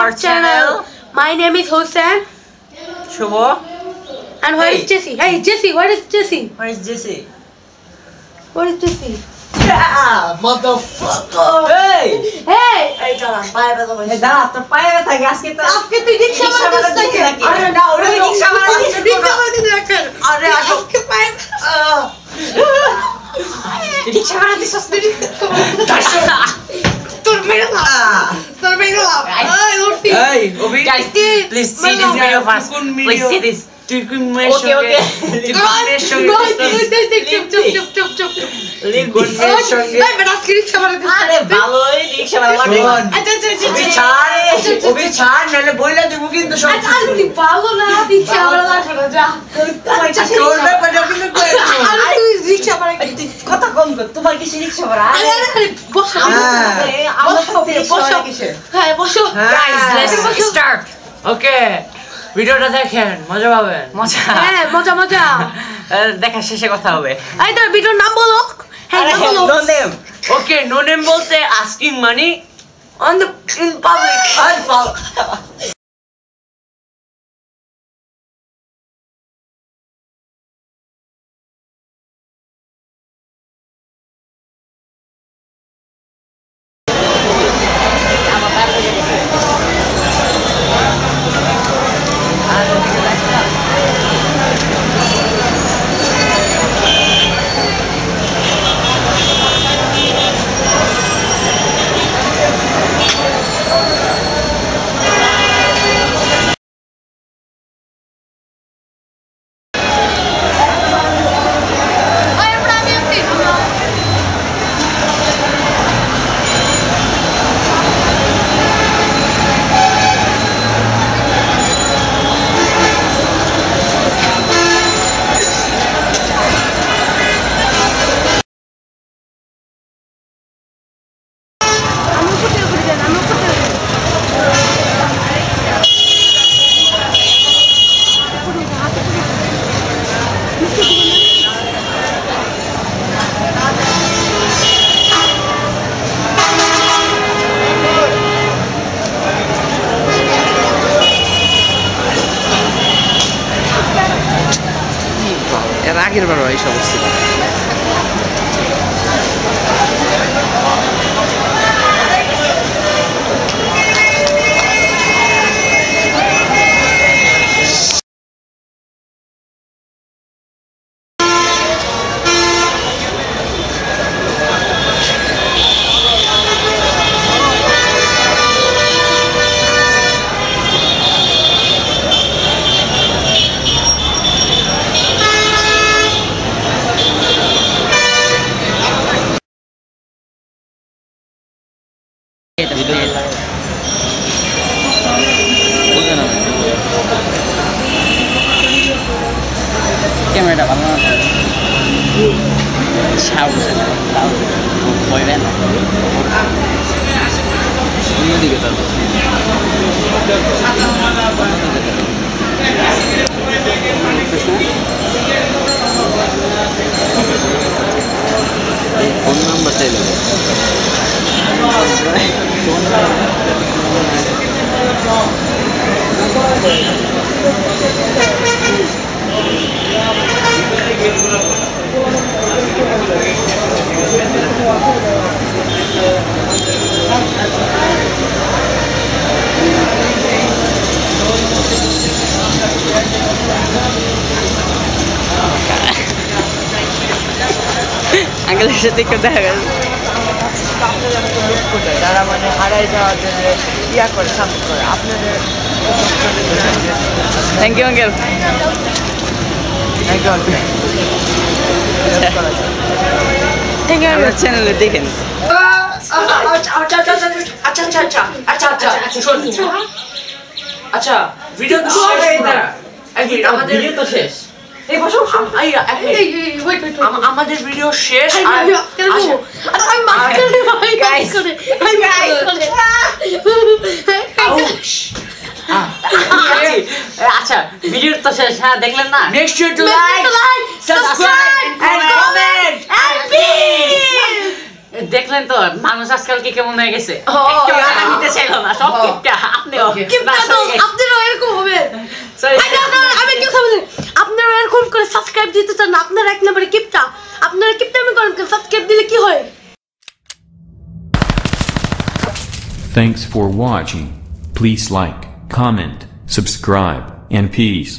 our channel. My name is Hossein. Shubho. And where is Jesse? Hey Jesse, where is Jesse? Where is Jesse? Where is Jesse? Yeah, motherfucker. Hey. Hey. Hey, দাঁড়া, পায়ে ব্যথা হয়েছে। এই দাঁড়া, তোর পায়ে ব্যথা কি আজকে তো? আজকে তুই রিকশা বানাতে নাকি? আরে না, ওটা রিকশা বানাতে রিকশা বানাতে নাকি? আরে আজকে পায়ে রিকশা বানাতে সস্তা নি। তোর মেরে না। তোর মেরে না। এই উঠি। Hey, Obi. Guys, please see this video first. Please see this. Okay. চুপ। এই বেটা আজকে রিকশা বানাতে। আরে ভালোই রিকশা বানাতে। ওবি ছাড় নালে বইলা দিব কিন্তু সব। আচ্ছা তুই ভালো না রিকশা বানাতে না যা। তোর ব্যাপারে কিন্তু কই না। আরে তুই রিকশা বানাতে কথা কম কর। তোমার কি রিকশা বানা? আরে বসো। হ্যাঁ বসো। Guys, let's start. Okay. ভিডিওটা দেখেন, মজা পাবেন। মজা। হ্যাঁ, মজা। দেখা শেষে কথা হবে। এই তোর ভিডিওর নাম বলো। হ্যাঁ, নাম বলো। No name. Okay, no name বলতে asking money on the in public. আগের বার এই সমস্ত ক্যামেরাটা ভালো না অন্যদিকে তার ফোন নাম্বার চাইলে আঙ্কেলের সাথে একটু দেখা গেল যারা মানে হারাই যাওয়ার জন্য ইয়া করে সাপোর্ট করে আপনাদের thank you uncle thank you uncle thank you আমার চ্যানেলে দেখেন আচ্ছা ভিডিও তো শেষ আমাদের ভিডিও তো শেষ এই বসো আমাদের ভিডিও শেষ আচ্ছা ভিডিও তো শেষ হ্যাঁ দেখলেন না make sure to like subscribe and comment and please দেখলেন তো মানুষ আজকাল কি কেমন হয়ে গেছে ও, একটু yeah. টাকা নিতে চাইল না সব ও। কিপটা আপনিও Okay. কিপটা তো আপনারাও এরকম হবে Sorry, এই দাঁড়ান, দাঁড়ান, আমি কি কথা বলি আপনারা এরকম করে সাবস্ক্রাইব দিতে চান না আপনারা এক নম্বরে কিপটা আপনারা কিপটামি করেন সাবস্ক্রাইব দিলে কি হয় Thanks for watching. Please like, comment, subscribe, and peace.